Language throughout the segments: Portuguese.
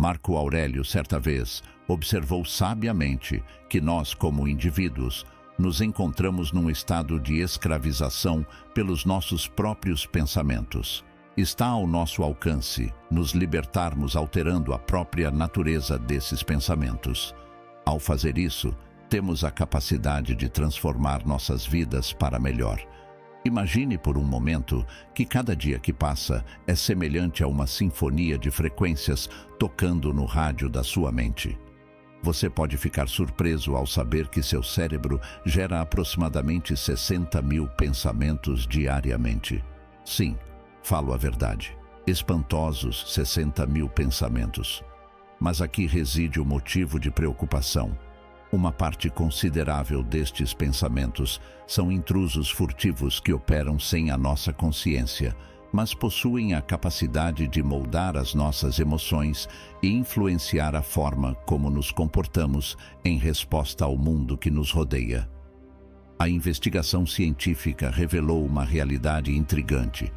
Marco Aurélio, certa vez, observou sabiamente que nós, como indivíduos, nos encontramos num estado de escravização pelos nossos próprios pensamentos. Está ao nosso alcance nos libertarmos alterando a própria natureza desses pensamentos. Ao fazer isso, temos a capacidade de transformar nossas vidas para melhor. Imagine por um momento que cada dia que passa é semelhante a uma sinfonia de frequências tocando no rádio da sua mente. Você pode ficar surpreso ao saber que seu cérebro gera aproximadamente 60.000 pensamentos diariamente. Sim, falo a verdade. Espantosos 60.000 pensamentos. Mas aqui reside o motivo de preocupação. Uma parte considerável destes pensamentos são intrusos furtivos que operam sem a nossa consciência, mas possuem a capacidade de moldar as nossas emoções e influenciar a forma como nos comportamos em resposta ao mundo que nos rodeia. A investigação científica revelou uma realidade intrigante.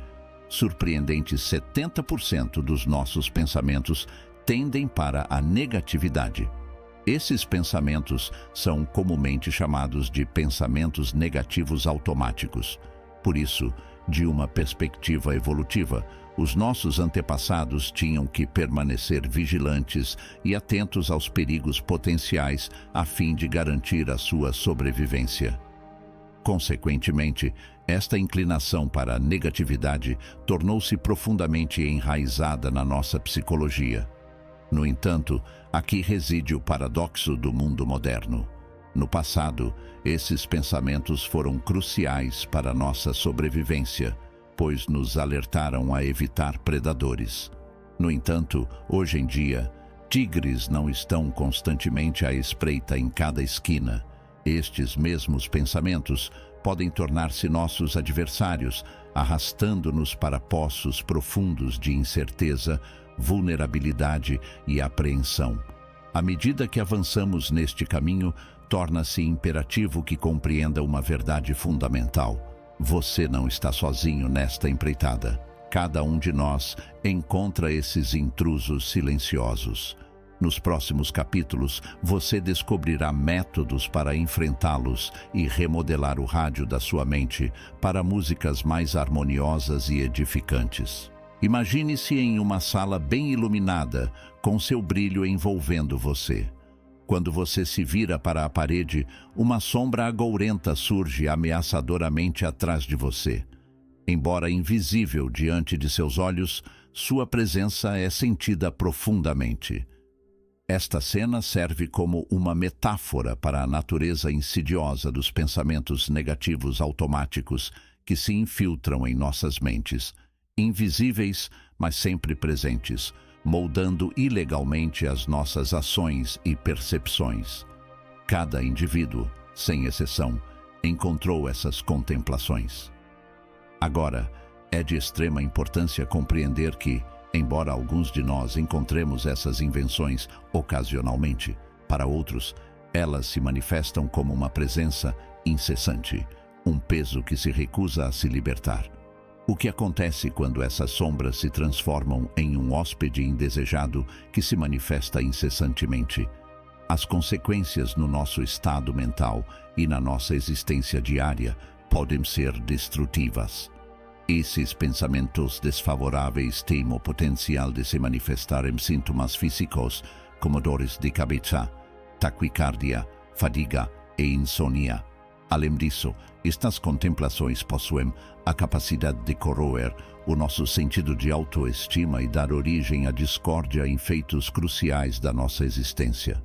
Surpreendentes 70% dos nossos pensamentos tendem para a negatividade. Esses pensamentos são comumente chamados de pensamentos negativos automáticos. Por isso, de uma perspectiva evolutiva, os nossos antepassados tinham que permanecer vigilantes e atentos aos perigos potenciais a fim de garantir a sua sobrevivência. Consequentemente, esta inclinação para a negatividade tornou-se profundamente enraizada na nossa psicologia. No entanto, aqui reside o paradoxo do mundo moderno. No passado, esses pensamentos foram cruciais para nossa sobrevivência, pois nos alertaram a evitar predadores. No entanto, hoje em dia, tigres não estão constantemente à espreita em cada esquina. Estes mesmos pensamentos podem tornar-se nossos adversários, arrastando-nos para poços profundos de incerteza, vulnerabilidade e apreensão. À medida que avançamos neste caminho, torna-se imperativo que compreenda uma verdade fundamental. Você não está sozinho nesta empreitada. Cada um de nós encontra esses intrusos silenciosos. Nos próximos capítulos, você descobrirá métodos para enfrentá-los e remodelar o rádio da sua mente para músicas mais harmoniosas e edificantes. Imagine-se em uma sala bem iluminada, com seu brilho envolvendo você. Quando você se vira para a parede, uma sombra agourenta surge ameaçadoramente atrás de você. Embora invisível diante de seus olhos, sua presença é sentida profundamente. Esta cena serve como uma metáfora para a natureza insidiosa dos pensamentos negativos automáticos que se infiltram em nossas mentes, invisíveis, mas sempre presentes, moldando ilegalmente as nossas ações e percepções. Cada indivíduo, sem exceção, encontrou essas contemplações. Agora, é de extrema importância compreender que, embora alguns de nós encontremos essas invenções ocasionalmente, para outros, elas se manifestam como uma presença incessante, um peso que se recusa a se libertar. O que acontece quando essas sombras se transformam em um hóspede indesejado que se manifesta incessantemente? As consequências no nosso estado mental e na nossa existência diária podem ser destrutivas. Esses pensamentos desfavoráveis têm o potencial de se manifestar em sintomas físicos como dores de cabeça, taquicardia, fadiga e insônia. Além disso, estas contemplações possuem a capacidade de corroer o nosso sentido de autoestima e dar origem à discórdia em feitos cruciais da nossa existência.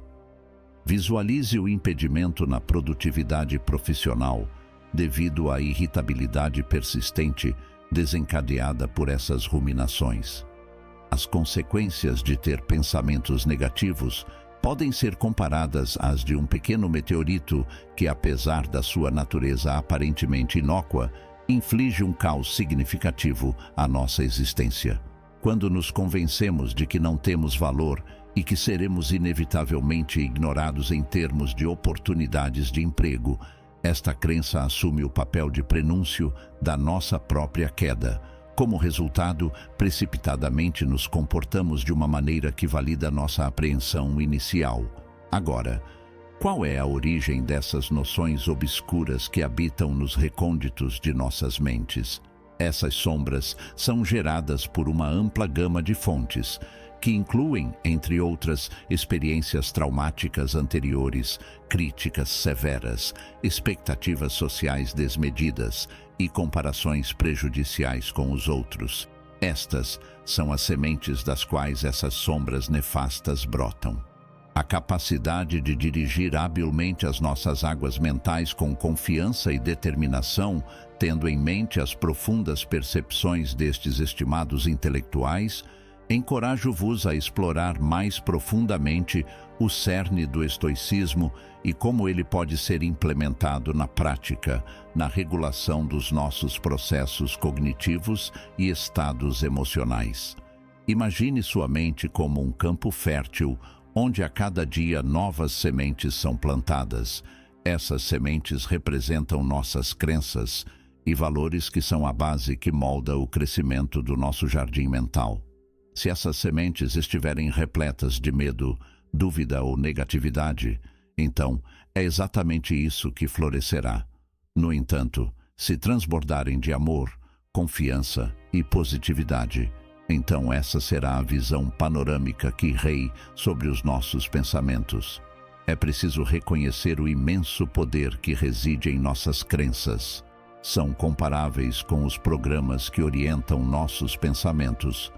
Visualize o impedimento na produtividade profissional devido à irritabilidade persistente desencadeada por essas ruminações. As consequências de ter pensamentos negativos podem ser comparadas às de um pequeno meteorito que, apesar da sua natureza aparentemente inócua, inflige um caos significativo à nossa existência. Quando nos convencemos de que não temos valor e que seremos inevitavelmente ignorados em termos de oportunidades de emprego, esta crença assume o papel de prenúncio da nossa própria queda, Como resultado, precipitadamente nos comportamos de uma maneira que valida nossa apreensão inicial. Agora, qual é a origem dessas noções obscuras que habitam nos recônditos de nossas mentes? Essas sombras são geradas por uma ampla gama de fontes, que incluem, entre outras, experiências traumáticas anteriores, críticas severas, expectativas sociais desmedidas e comparações prejudiciais com os outros. Estas são as sementes das quais essas sombras nefastas brotam. A capacidade de dirigir habilmente as nossas águas mentais com confiança e determinação, tendo em mente as profundas percepções destes estimados intelectuais, encorajo-vos a explorar mais profundamente o cerne do estoicismo e como ele pode ser implementado na prática, na regulação dos nossos processos cognitivos e estados emocionais. Imagine sua mente como um campo fértil, onde a cada dia novas sementes são plantadas. Essas sementes representam nossas crenças e valores que são a base que molda o crescimento do nosso jardim mental. Se essas sementes estiverem repletas de medo, dúvida ou negatividade, então é exatamente isso que florescerá. No entanto, se transbordarem de amor, confiança e positividade, então essa será a visão panorâmica que rei sobre os nossos pensamentos. É preciso reconhecer o imenso poder que reside em nossas crenças. São comparáveis com os programas que orientam nossos pensamentos.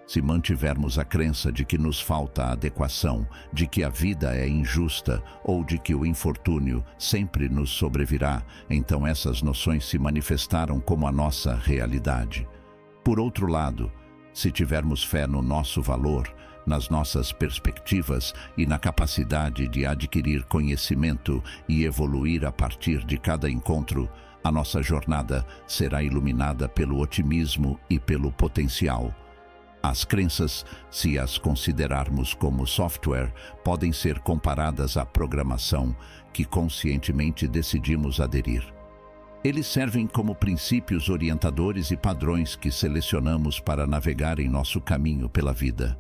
Se mantivermos a crença de que nos falta adequação, de que a vida é injusta ou de que o infortúnio sempre nos sobrevirá, então essas noções se manifestaram como a nossa realidade. Por outro lado, se tivermos fé no nosso valor, nas nossas perspectivas e na capacidade de adquirir conhecimento e evoluir a partir de cada encontro, a nossa jornada será iluminada pelo otimismo e pelo potencial. As crenças, se as considerarmos como software, podem ser comparadas à programação que conscientemente decidimos aderir. Eles servem como princípios orientadores e padrões que selecionamos para navegar em nosso caminho pela vida.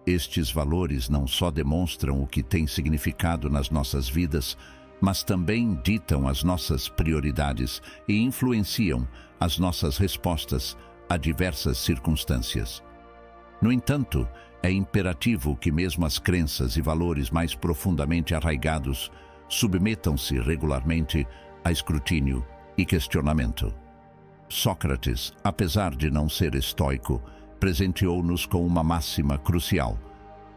Estes valores não só demonstram o que tem significado nas nossas vidas, mas também ditam as nossas prioridades e influenciam as nossas respostas a diversas circunstâncias. No entanto, é imperativo que mesmo as crenças e valores mais profundamente arraigados submetam-se regularmente a escrutínio e questionamento. Sócrates, apesar de não ser estoico, presenteou-nos com uma máxima crucial: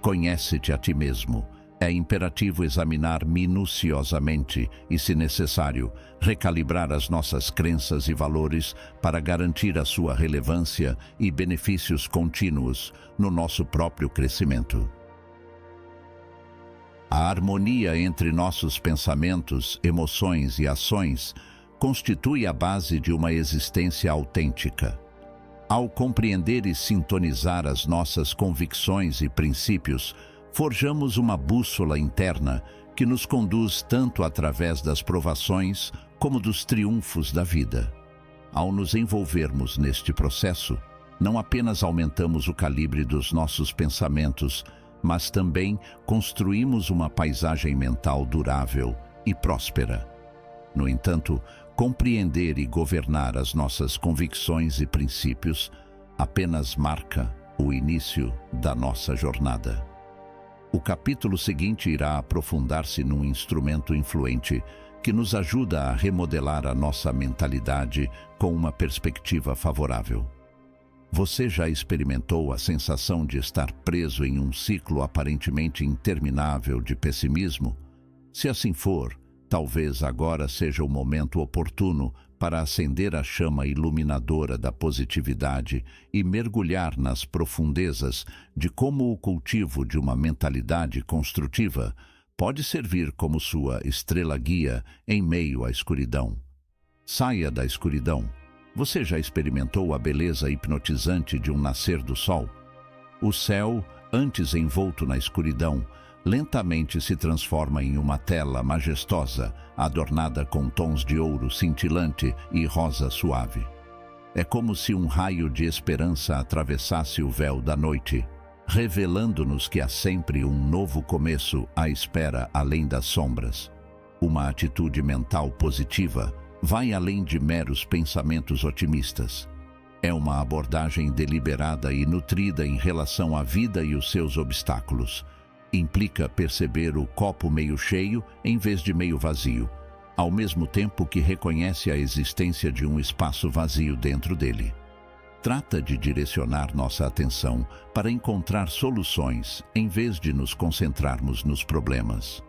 conhece-te a ti mesmo. É imperativo examinar minuciosamente e, se necessário, recalibrar as nossas crenças e valores para garantir a sua relevância e benefícios contínuos no nosso próprio crescimento. A harmonia entre nossos pensamentos, emoções e ações constitui a base de uma existência autêntica. Ao compreender e sintonizar as nossas convicções e princípios, forjamos uma bússola interna que nos conduz tanto através das provações como dos triunfos da vida. Ao nos envolvermos neste processo, não apenas aumentamos o calibre dos nossos pensamentos, mas também construímos uma paisagem mental durável e próspera. No entanto, compreender e governar as nossas convicções e princípios apenas marca o início da nossa jornada. O capítulo seguinte irá aprofundar-se num instrumento influente que nos ajuda a remodelar a nossa mentalidade com uma perspectiva favorável. Você já experimentou a sensação de estar preso em um ciclo aparentemente interminável de pessimismo? Se assim for, talvez agora seja o momento oportuno para acender a chama iluminadora da positividade e mergulhar nas profundezas de como o cultivo de uma mentalidade construtiva pode servir como sua estrela-guia em meio à escuridão. Saia da escuridão. Você já experimentou a beleza hipnotizante de um nascer do sol? O céu, antes envolto na escuridão, lentamente se transforma em uma tela majestosa, adornada com tons de ouro cintilante e rosa suave. É como se um raio de esperança atravessasse o véu da noite, revelando-nos que há sempre um novo começo à espera além das sombras. Uma atitude mental positiva vai além de meros pensamentos otimistas. É uma abordagem deliberada e nutrida em relação à vida e os seus obstáculos. Implica perceber o copo meio cheio em vez de meio vazio, ao mesmo tempo que reconhece a existência de um espaço vazio dentro dele. Trata de direcionar nossa atenção para encontrar soluções em vez de nos concentrarmos nos problemas.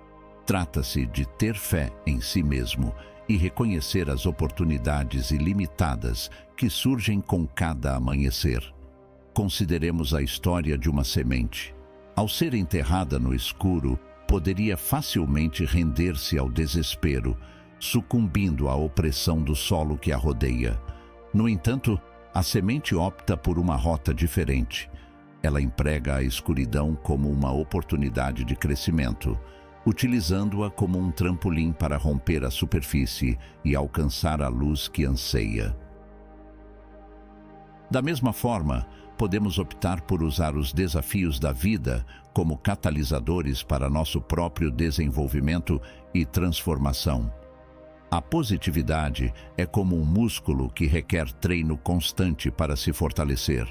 Trata-se de ter fé em si mesmo e reconhecer as oportunidades ilimitadas que surgem com cada amanhecer. Consideremos a história de uma semente. Ao ser enterrada no escuro, poderia facilmente render-se ao desespero, sucumbindo à opressão do solo que a rodeia. No entanto, a semente opta por uma rota diferente. Ela emprega a escuridão como uma oportunidade de crescimento, utilizando-a como um trampolim para romper a superfície e alcançar a luz que anseia. Da mesma forma, podemos optar por usar os desafios da vida como catalisadores para nosso próprio desenvolvimento e transformação. A positividade é como um músculo que requer treino constante para se fortalecer.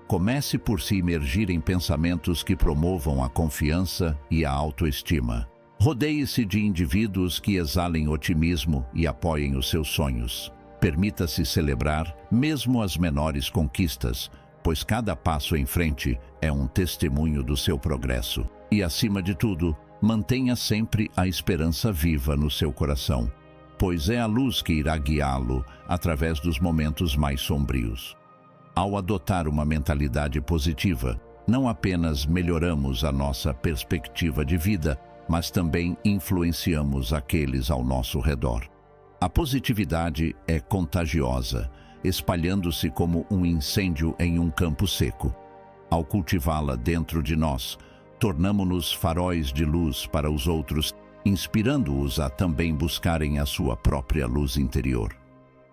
Comece por se imergir em pensamentos que promovam a confiança e a autoestima. Rodeie-se de indivíduos que exalem otimismo e apoiem os seus sonhos. Permita-se celebrar mesmo as menores conquistas, pois cada passo em frente é um testemunho do seu progresso. E, acima de tudo, mantenha sempre a esperança viva no seu coração, pois é a luz que irá guiá-lo através dos momentos mais sombrios. Ao adotar uma mentalidade positiva, não apenas melhoramos a nossa perspectiva de vida, mas também influenciamos aqueles ao nosso redor. A positividade é contagiosa, espalhando-se como um incêndio em um campo seco. Ao cultivá-la dentro de nós, tornamo-nos faróis de luz para os outros, inspirando-os a também buscarem a sua própria luz interior.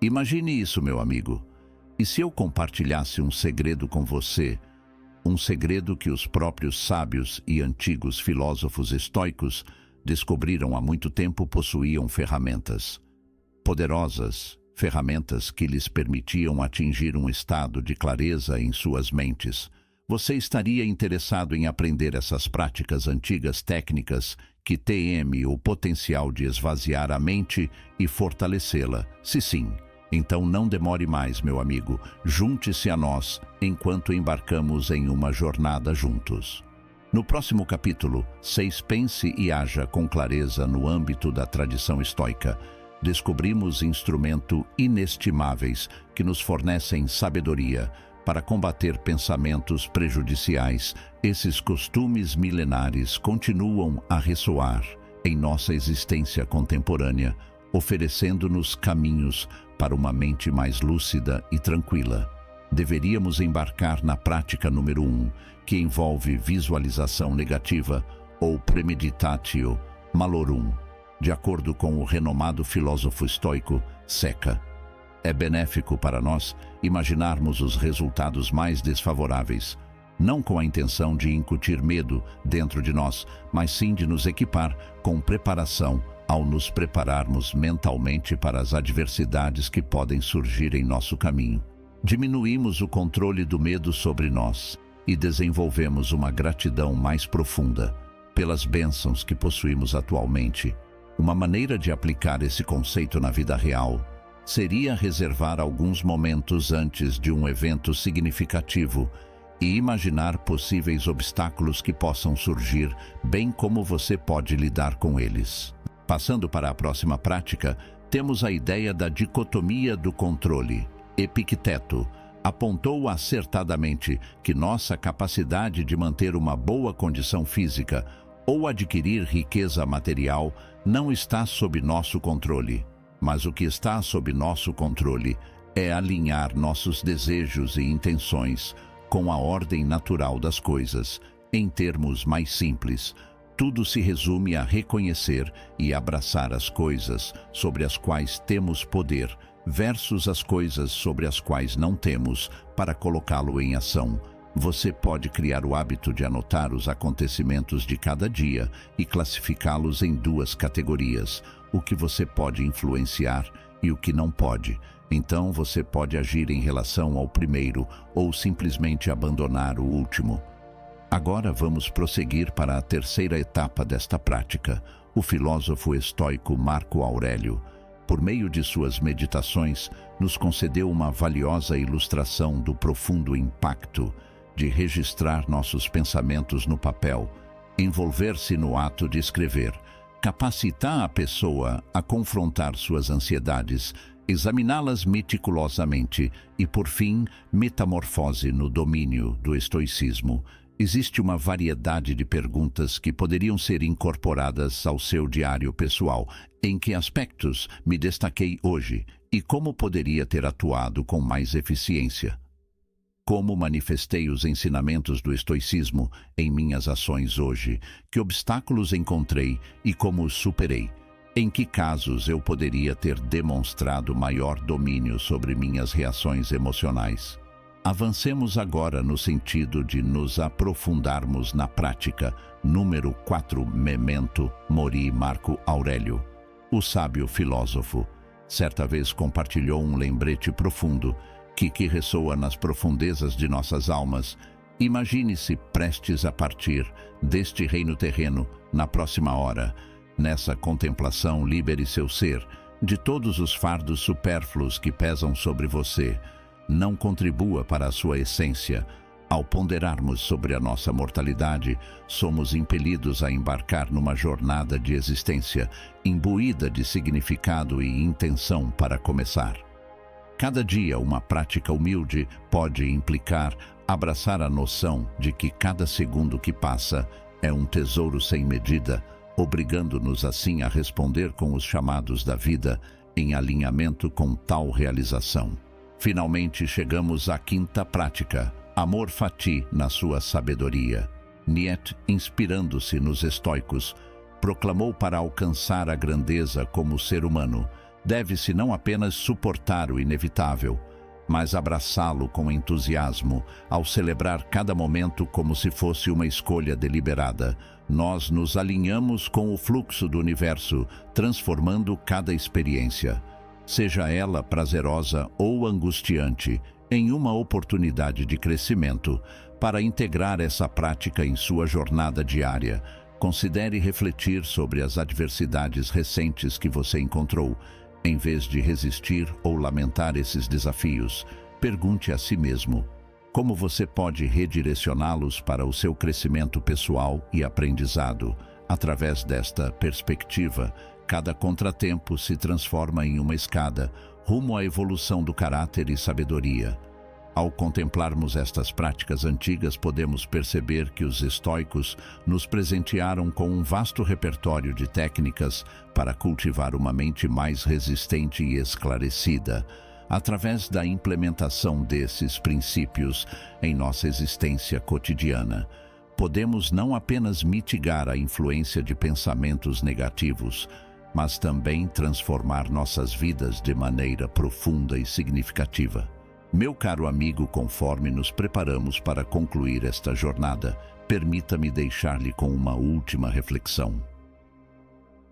Imagine isso, meu amigo. E se eu compartilhasse um segredo com você, um segredo que os próprios sábios e antigos filósofos estoicos descobriram há muito tempo possuíam ferramentas poderosas, ferramentas que lhes permitiam atingir um estado de clareza em suas mentes. Você estaria interessado em aprender essas práticas antigas técnicas que têm o potencial de esvaziar a mente e fortalecê-la? Se sim, então não demore mais, meu amigo. Junte-se a nós enquanto embarcamos em uma jornada juntos. No próximo capítulo, 6 Pense e haja com clareza no âmbito da tradição estoica. Descobrimos instrumentos inestimáveis que nos fornecem sabedoria para combater pensamentos prejudiciais. Esses costumes milenares continuam a ressoar em nossa existência contemporânea, oferecendo-nos caminhos para uma mente mais lúcida e tranquila. Deveríamos embarcar na prática número 1, que envolve visualização negativa ou premeditatio malorum, de acordo com o renomado filósofo estoico Seca. É benéfico para nós imaginarmos os resultados mais desfavoráveis, não com a intenção de incutir medo dentro de nós, mas sim de nos equipar com preparação ao nos prepararmos mentalmente para as adversidades que podem surgir em nosso caminho. Diminuímos o controle do medo sobre nós e desenvolvemos uma gratidão mais profunda pelas bênçãos que possuímos atualmente. Uma maneira de aplicar esse conceito na vida real seria reservar alguns momentos antes de um evento significativo e imaginar possíveis obstáculos que possam surgir, bem como você pode lidar com eles. Passando para a próxima prática, temos a ideia da dicotomia do controle. Epicteto apontou acertadamente que nossa capacidade de manter uma boa condição física ou adquirir riqueza material não está sob nosso controle, mas o que está sob nosso controle é alinhar nossos desejos e intenções com a ordem natural das coisas. Em termos mais simples, tudo se resume a reconhecer e abraçar as coisas sobre as quais temos poder versus as coisas sobre as quais não temos para colocá-lo em ação. Você pode criar o hábito de anotar os acontecimentos de cada dia e classificá-los em duas categorias: o que você pode influenciar e o que não pode. Então você pode agir em relação ao primeiro ou simplesmente abandonar o último. Agora vamos prosseguir para a terceira etapa desta prática. O filósofo estoico Marco Aurélio, por meio de suas meditações, nos concedeu uma valiosa ilustração do profundo impacto de registrar nossos pensamentos no papel, envolver-se no ato de escrever, capacitar a pessoa a confrontar suas ansiedades, examiná-las meticulosamente e, por fim, metamorfose no domínio do estoicismo. Existe uma variedade de perguntas que poderiam ser incorporadas ao seu diário pessoal. Em que aspectos me destaquei hoje e como poderia ter atuado com mais eficiência? Como manifestei os ensinamentos do estoicismo em minhas ações hoje? Que obstáculos encontrei e como os superei? Em que casos eu poderia ter demonstrado maior domínio sobre minhas reações emocionais? Avancemos agora no sentido de nos aprofundarmos na prática. Número 4. Memento Mori. Marco Aurélio, o sábio filósofo, certa vez compartilhou um lembrete profundo que ressoa nas profundezas de nossas almas. Imagine-se prestes a partir deste reino terreno na próxima hora. Nessa contemplação, libere seu ser de todos os fardos supérfluos que pesam sobre você. Não contribua para a sua essência. Ao ponderarmos sobre a nossa mortalidade, somos impelidos a embarcar numa jornada de existência imbuída de significado e intenção para começar. Cada dia, uma prática humilde pode implicar abraçar a noção de que cada segundo que passa é um tesouro sem medida, obrigando-nos assim a responder com os chamados da vida em alinhamento com tal realização. Finalmente chegamos à quinta prática, Amor Fati na sua sabedoria. Nietzsche, inspirando-se nos estoicos, proclamou: para alcançar a grandeza como ser humano, deve-se não apenas suportar o inevitável, mas abraçá-lo com entusiasmo. Ao celebrar cada momento como se fosse uma escolha deliberada, nós nos alinhamos com o fluxo do universo, transformando cada experiência, seja ela prazerosa ou angustiante, em uma oportunidade de crescimento. Para integrar essa prática em sua jornada diária, considere refletir sobre as adversidades recentes que você encontrou. Em vez de resistir ou lamentar esses desafios, pergunte a si mesmo: como você pode redirecioná-los para o seu crescimento pessoal e aprendizado? Através desta perspectiva, cada contratempo se transforma em uma escada rumo à evolução do caráter e sabedoria. Ao contemplarmos estas práticas antigas, podemos perceber que os estoicos nos presentearam com um vasto repertório de técnicas para cultivar uma mente mais resistente e esclarecida. Através da implementação desses princípios em nossa existência cotidiana, podemos não apenas mitigar a influência de pensamentos negativos, mas também transformar nossas vidas de maneira profunda e significativa. Meu caro amigo, conforme nos preparamos para concluir esta jornada, permita-me deixar-lhe com uma última reflexão.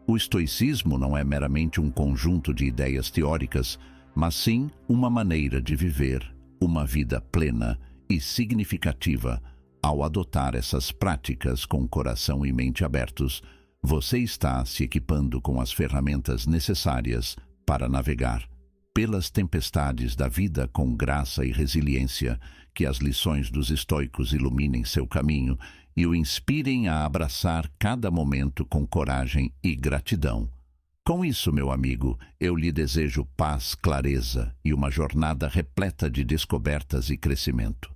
O estoicismo não é meramente um conjunto de ideias teóricas, mas sim uma maneira de viver uma vida plena e significativa. Ao adotar essas práticas com coração e mente abertos, você está se equipando com as ferramentas necessárias para navegar pelas tempestades da vida com graça e resiliência. Que as lições dos estoicos iluminem seu caminho e o inspirem a abraçar cada momento com coragem e gratidão. Com isso, meu amigo, eu lhe desejo paz, clareza e uma jornada repleta de descobertas e crescimento.